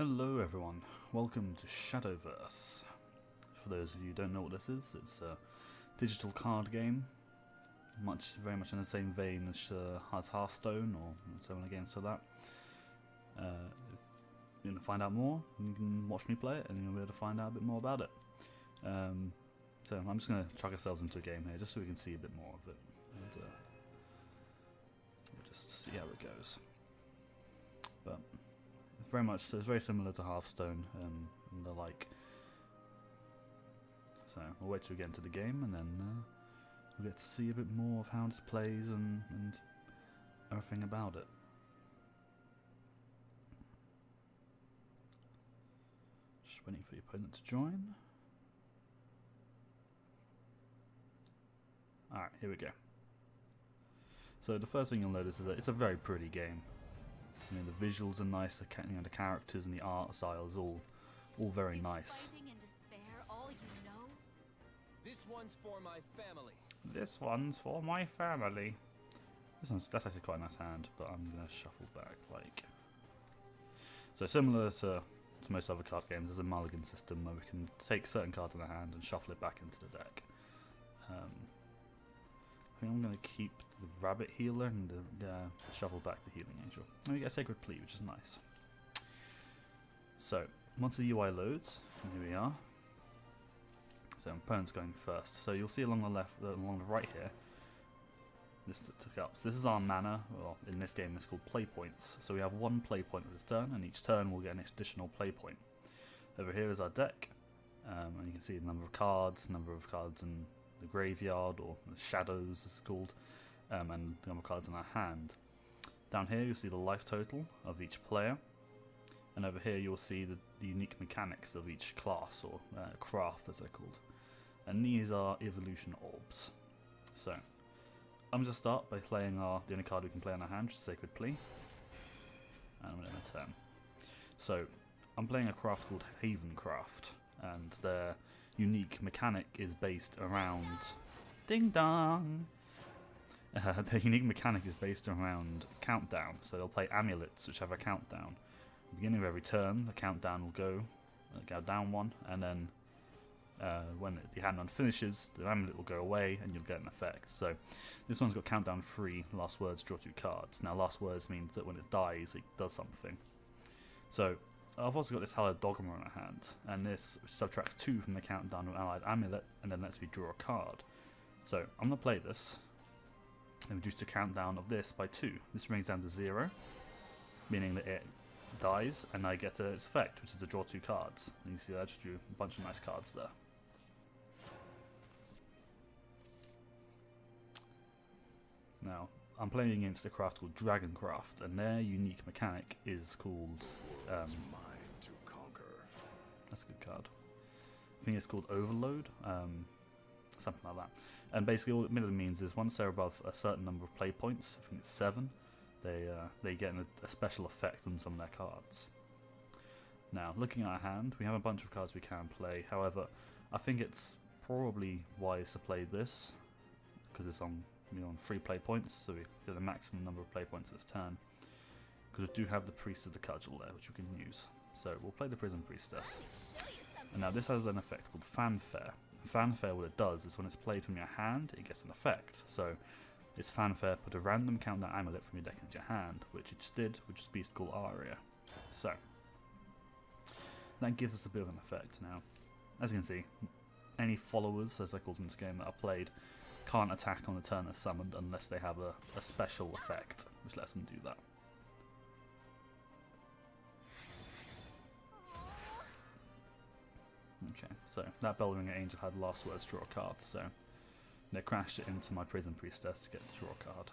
Hello everyone, welcome to Shadowverse. For those of you who don't know what this is, it's a digital card game, very much in the same vein as Hearthstone or similar games to that. If you want to find out more, you can watch me play it and you'll be able to find out a bit more about it. So I'm just going to chuck ourselves into a game here just so we can see a bit more of it, and we'll just see how it goes. But it's very similar to Hearthstone and the like. So we'll wait till we get into the game, and then we'll get to see a bit more of how this plays and everything about it. Just waiting for the opponent to join. Alright, here we go. So the first thing you'll notice is that it's a very pretty game. You know, the visuals are nice, the characters and the art style is all very nice. This one's for my family. This one's for my family. That's actually quite a nice hand, but I'm gonna shuffle back like. So similar to most other card games, there's a mulligan system where we can take certain cards in the hand and shuffle it back into the deck. I think I'm going to keep the rabbit healer and shuffle back the healing angel. And we get a sacred plea, which is nice. So once the UI loads, and here we are. So opponent's going first. So you'll see along the left, along the right here, this took up. So this is our mana, or in this game it's called play points. So we have one play point with this turn, and each turn we'll get an additional play point. Over here is our deck, and you can see the number of cards in the graveyard, or the shadows as it's called, and the number of cards in our hand. Down here you'll see the life total of each player, and over here you'll see the unique mechanics of each class, or craft as they're called. And these are evolution orbs. So I'm going to start by playing the only card we can play on our hand, which is Sacred Plea, and I'm going to turn. So I'm playing a craft called Haven Craft, and their unique mechanic is based around ding dong. Their unique mechanic is based around countdown. So they'll play amulets which have a countdown. At the beginning of every turn, the countdown will go down one, and then when the hand run finishes, the amulet will go away and you'll get an effect. So this one's got countdown 3, last words, draw 2 cards. Now last words means that when it dies, it does something. So I've also got this Hallowed Dogma in our hand, and this subtracts 2 from the countdown of an allied amulet, and then lets me draw a card. So I'm going to play this, and reduce the countdown of this by 2. This brings down to 0, meaning that it dies, and I get its effect, which is to draw 2 cards. And you see I just drew a bunch of nice cards there. Now, I'm playing against a craft called Dragoncraft, and their unique mechanic is called it's mine to conquer. That's a good card. I think it's called Overload, something like that. And basically all it means is once they're above a certain number of play points, I think it's 7, they get a special effect on some of their cards. Now, looking at our hand, we have a bunch of cards we can play. However, I think it's probably wise to play this because it's on 3 play points, so we get a maximum number of play points this turn. Because we do have the Priest of the Cudgel there, which we can use. So we'll play the Prison Priestess. And now this has an effect called Fanfare. Fanfare, what it does is when it's played from your hand, it gets an effect. So it's Fanfare, put a random countdown amulet from your deck into your hand, which it just did, which is a beast called Aria. So that gives us a bit of an effect. Now, as you can see, any followers, as they're called in this game, that are played can't attack on the turn they're summoned unless they have a special effect, which lets them do that. Okay, so that Bellringer Angel had last words, draw a card, so they crashed it into my Prison Priestess to get the draw card.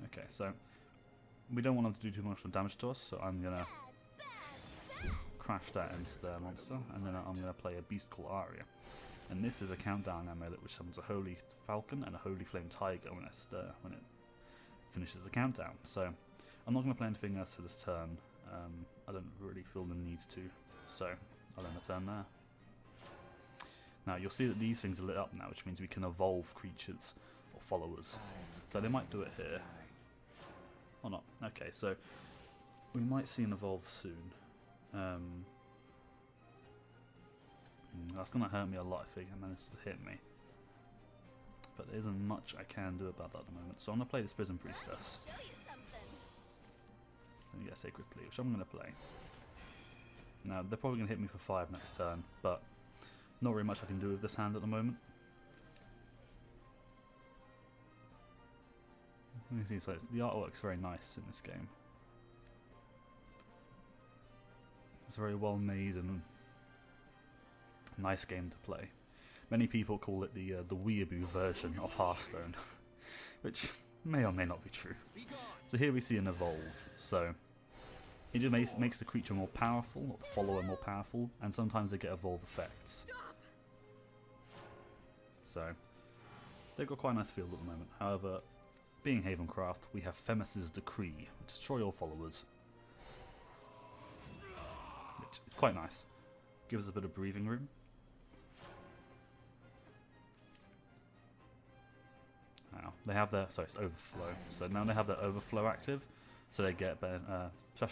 Okay, so we don't want them to do too much damage to us, so I'm gonna crash that into their monster, and then I'm going to play a beast called Aria. And this is a countdown amulet which summons a Holy Falcon and a Holy Flame Tiger when it finishes the countdown. So I'm not going to play anything else for this turn. I don't really feel the need to, so I'll end the turn there. Now you'll see that these things are lit up now, which means we can evolve creatures or followers. So they might do it here. Or not. Okay, so we might see an evolve soon. That's going to hurt me a lot if it manages to hit me. But there isn't much I can do about that at the moment. So I'm going to play this Prison Priestess. And get Sacred Plea, which I'm going to play. Now, they're probably going to hit me for 5 next turn, but not really much I can do with this hand at the moment. You can see, so the artwork's very nice in this game. It's a very well made and nice game to play. Many people call it the weeaboo version of Hearthstone, which may or may not be true. So here we see an evolve. So it just makes the creature more powerful, or the follower more powerful, and sometimes they get evolve effects. So they've got quite a nice field at the moment. However, being Havencraft, we have Themis's Decree, destroy all followers, which is quite nice. Gives us a bit of breathing room. Now they have their it's overflow. So now they have their overflow active, so they get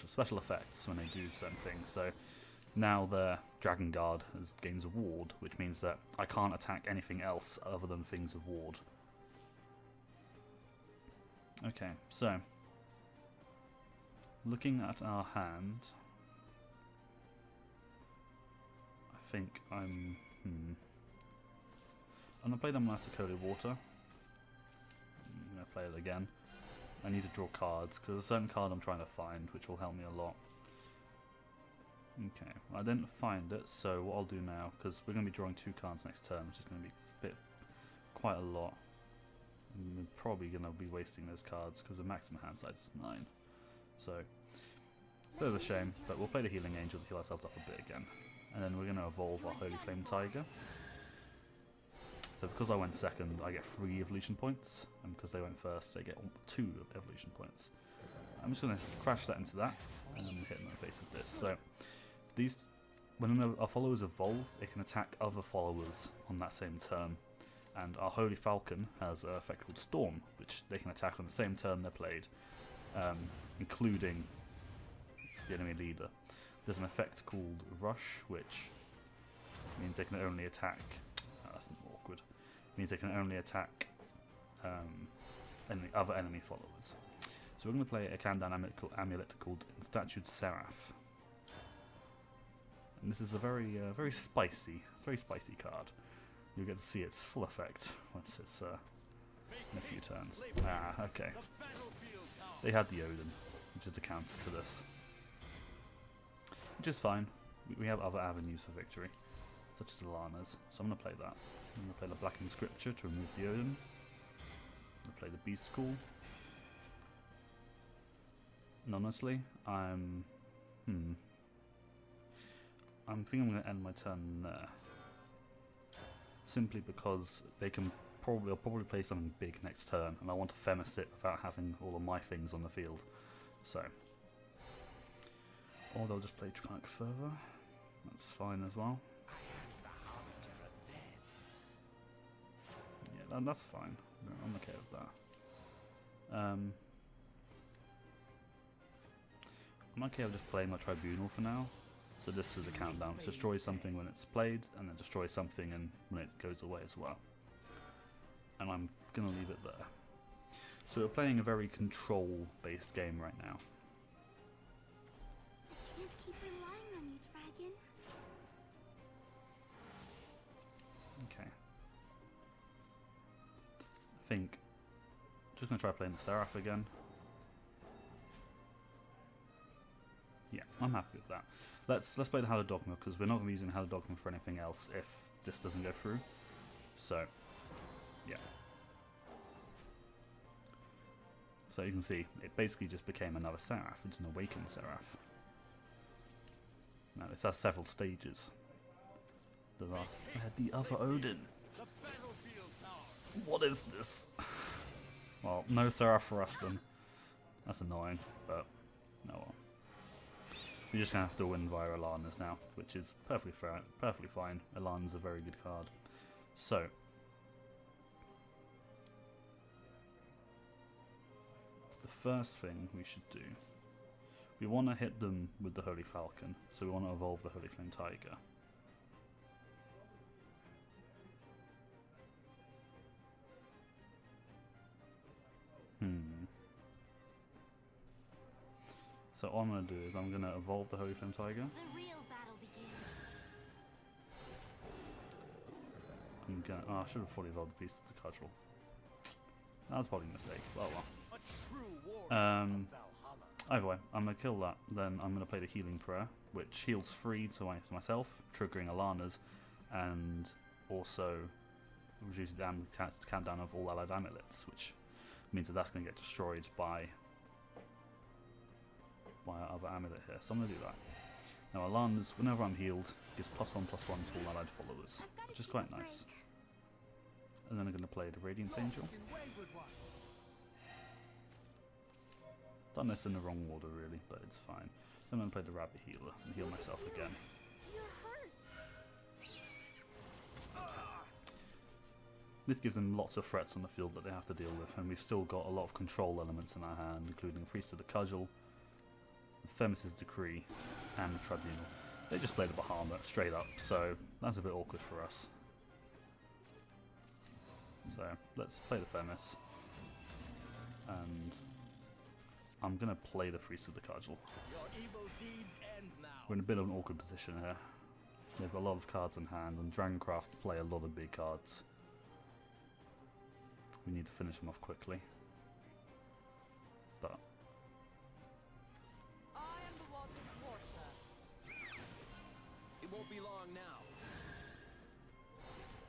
special effects when they do certain things. So now their Dragon Guard gains a ward, which means that I can't attack anything else other than things with ward. Okay, so looking at our hand, I think I'm gonna play the Massacoli Water. I'm gonna play it again. I need to draw cards because there's a certain card I'm trying to find, which will help me a lot. Okay, I didn't find it, so what I'll do now, because we're gonna be drawing 2 cards next turn, which is gonna be quite a lot. And we're probably going to be wasting those cards because the maximum hand size is 9. So, bit of a shame, but we'll play the Healing Angel to heal ourselves up a bit again. And then we're going to evolve our Holy Flame Tiger. So because I went second, I get 3 evolution points, and because they went first, they get 2 evolution points. I'm just going to crash that into that, and then hit them in the face of this. So, when our followers evolve, it can attack other followers on that same turn. And our Holy Falcon has an effect called Storm, which they can attack on the same turn they're played, including the enemy leader. There's an effect called Rush, which means they can only attack. Oh, that's awkward. It means they can only attack other enemy followers. So we're going to play a countdown amulet called Statued Seraph. And this is a very spicy card. You'll get to see its full effect once it's in a few turns. Ah, okay. They had the Odin, which is the counter to this. Which is fine. We have other avenues for victory, such as Alana's. So I'm going to play that. I'm going to play the Blackened Scripture to remove the Odin. I'm going to play the Beast Call. And honestly, I think I'm going to end my turn there. Simply because they'll probably play something big next turn, and I want to Themis it without having all of my things on the field. So, or they'll just play Tronic Fervor. That's fine as well. Yeah, that's fine. I'm okay with that. I'm okay with just playing my Tribunal for now. So this is a countdown. It destroys something when it's played, and then destroys something when it goes away as well. And I'm going to leave it there. So we're playing a very control-based game right now. I can't keep relying on you, Dragon. Okay. I think just going to try playing the Seraph again. Yeah, I'm happy with that. Let's play the Hallowed Dogma, because we're not going to be using the Hallowed Dogma for anything else if this doesn't go through. So, yeah. So you can see, it basically just became another Seraph. It's an Awakened Seraph. Now, this has several stages. The other Odin. What is this? Well, no Seraph for us then. That's annoying, but no well. You're just going to have to win via Alana's now, which is perfectly fine. Alana's a very good card. So, first thing we should do, we want to hit them with the Holy Falcon, so we want to evolve the Holy Flame Tiger. So all I'm going to do is I'm going to evolve the Holy Flame Tiger. The real battle begins. I'm gonna, oh, I should have fully evolved the piece of the cudgel. That was probably a mistake. Well. Either way, I'm going to kill that. Then I'm going to play the Healing Prayer, which heals 3 to myself, triggering Alana's, and also reduces the countdown of all allied amulets, which means that that's going to get destroyed by our other amulet here. So I'm going to do that. Now Alana's, whenever I'm healed, gives +1/+1 to all allied followers, which is quite nice. And then I'm going to play the Radiance Angel. Done this in the wrong order really, but it's fine. Then I'm going to play the Rabbit Healer and heal myself again. You're hurt. This gives them lots of threats on the field that they have to deal with, and we've still got a lot of control elements in our hand, including a Priest of the Cudgel, Themis's Decree, and the Tribunal. They just play the Bahamut straight up, so that's a bit awkward for us. So let's play the Themis, and I'm going to play the Priest of the Cudgel. We're in a bit of an awkward position here. They've got a lot of cards in hand, and Dragoncraft play a lot of big cards. We need to finish them off quickly. But I am the water's watcher. It won't be long now.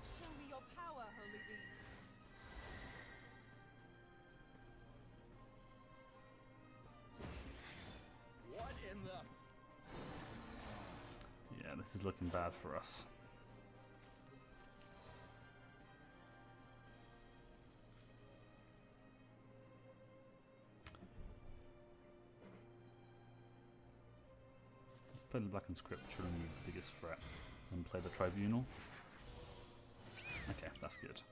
Show me your power, holy beast. What in the... yeah, this is looking bad for us. Play the Blackened Script, which will remove the biggest threat, and play the Tribunal. Okay, that's good.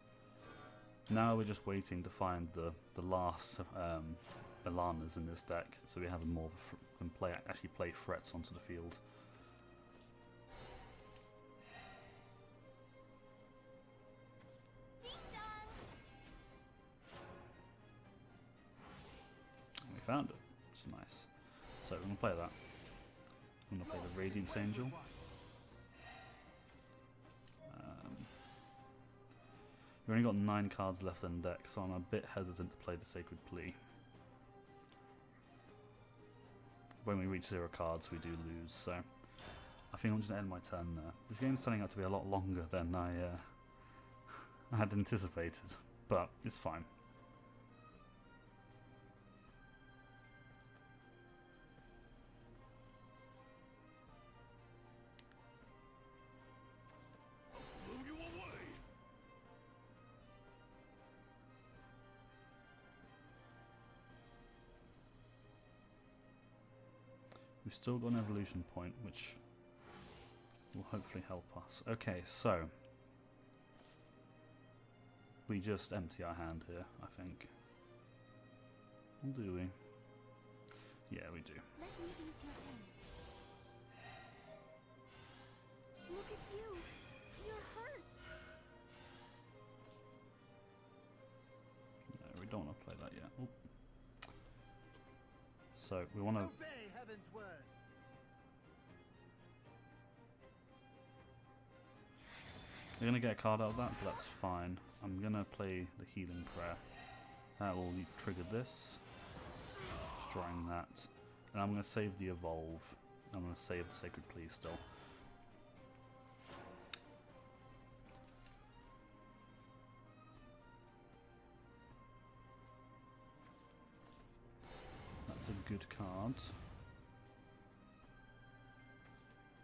Now we're just waiting to find the last Alanas in this deck, so we have more and actually play threats onto the field. And we found it. It's nice. So we're gonna play that. I'm going to play the Radiance Angel. We've only got 9 cards left in deck, so I'm a bit hesitant to play the Sacred Plea. When we reach 0 cards, we do lose, so I think I'm just going to end my turn there. This game is turning out to be a lot longer than I had anticipated, but it's fine. We've still got an evolution point, which will hopefully help us. Okay, so we just empty our hand here, I think. Or do we? Yeah, we do. Let me ease your pain. Look at you. You're hurt. No, we don't want to play that yet. Oop. So we want to. Obey heaven's word. We're gonna get a card out of that, but that's fine. I'm gonna play the Healing Prayer. That will trigger this, destroying that, and I'm gonna save the Evolve. I'm gonna save the Sacred Plea still. That's a good card.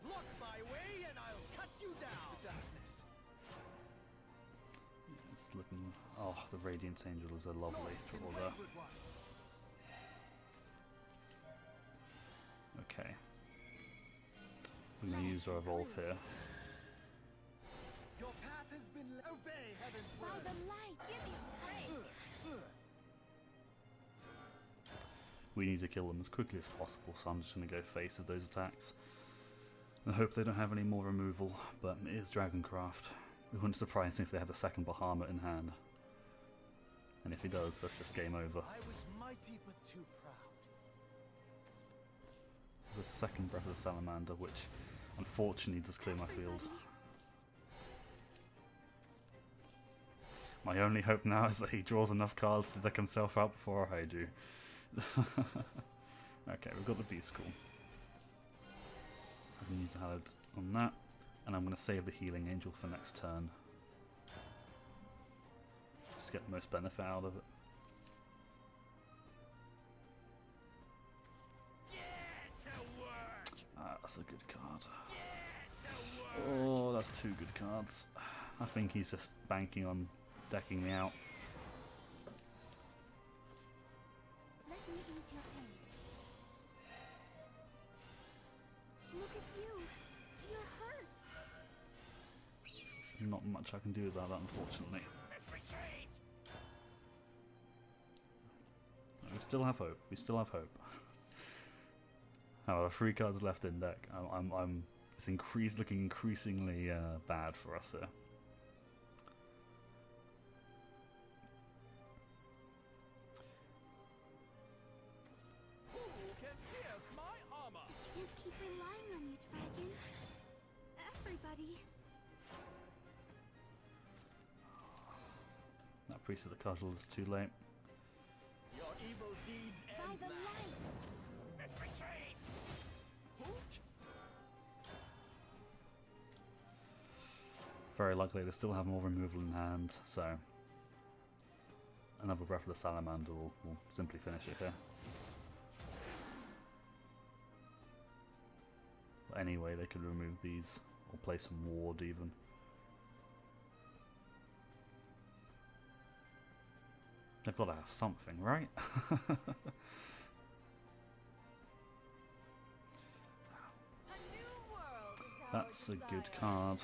Block my way and I'll cut you down. The darkness. It's looking. Oh, the Radiance Angel is a lovely draw there. Okay. We're going to use our Evolve here. Your path has been obey heaven's By word. the light, give me a break. we need to kill them as quickly as possible, so I'm just going to go face of those attacks. And I hope they don't have any more removal, but it is Dragoncraft. It wouldn't surprise me if they had a second Bahamut in hand. And if he does, that's just game over. I was mighty but too proud. There's a second Breath of the Salamander, which unfortunately does clear my field. My only hope now is that he draws enough cards to deck himself out before I do. Okay, we've got the Beast School. I can use the Hallowed on that, and I'm going to save the Healing Angel for next turn. Just get the most benefit out of it. Ah, that's a good card. Oh, that's two good cards. I think he's just banking on decking me out. Let me ease your pain. Look at you. You're hurt. There's not much I can do about that, unfortunately. We still have hope. We still have hope. However, 3 cards left in deck. It's looking increasingly bad for us here. Who can pierce my armor? I can't keep relying on you, Dragon. Everybody. That Priest of the Cudgel is too late. Your evil deeds By end the now. light. Let's retreat. Hoot. Very likely they still have more removal in hand, so another Breath of the Salamander will simply finish it here. But anyway, they could remove these or play some ward even. They've got to have something, right? A new world is our That's a good desire. card.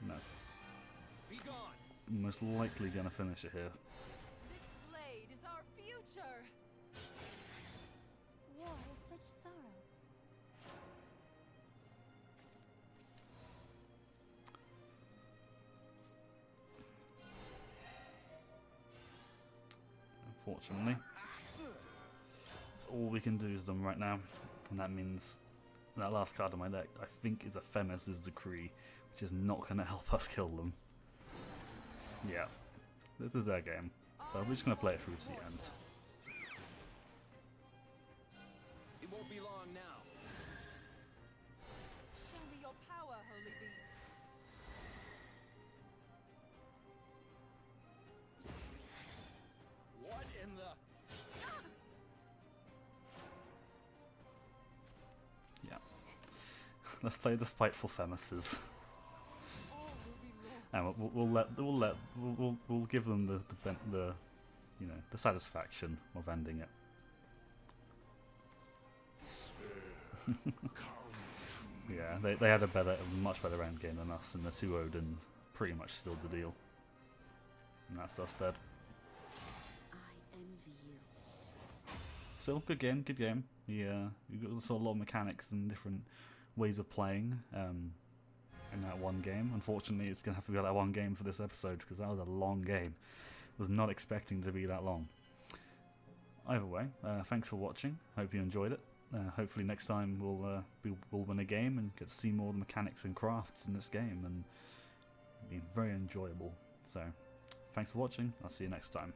And that's Be gone. most likely going to finish it here. This blade is our future. War is such sorrow. Unfortunately, that's all we can do is them right now, and that means that last card on my deck I think is a Themis' Decree, which is not going to help us kill them. Yeah, this is their game, but we're just going to play it through to the end. It won't be long now. Show me your power, holy beast. What in the? Yeah, let's play the spiteful Themises, All will be lost. and we'll give them the you know, the satisfaction of ending it. Yeah, they had a much better end game than us, and the 2 Odins pretty much sealed the deal. And that's us dead. I envy you. Still, good game, good game. Yeah, you saw a lot of mechanics and different ways of playing in that one game. Unfortunately, it's going to have to be that one game for this episode, because that was a long game. Was not expecting to be that long. Either way, thanks for watching. Hope you enjoyed it. Hopefully next time we'll win a game and get to see more of the mechanics and crafts in this game, and it'll be very enjoyable. So, thanks for watching. I'll see you next time.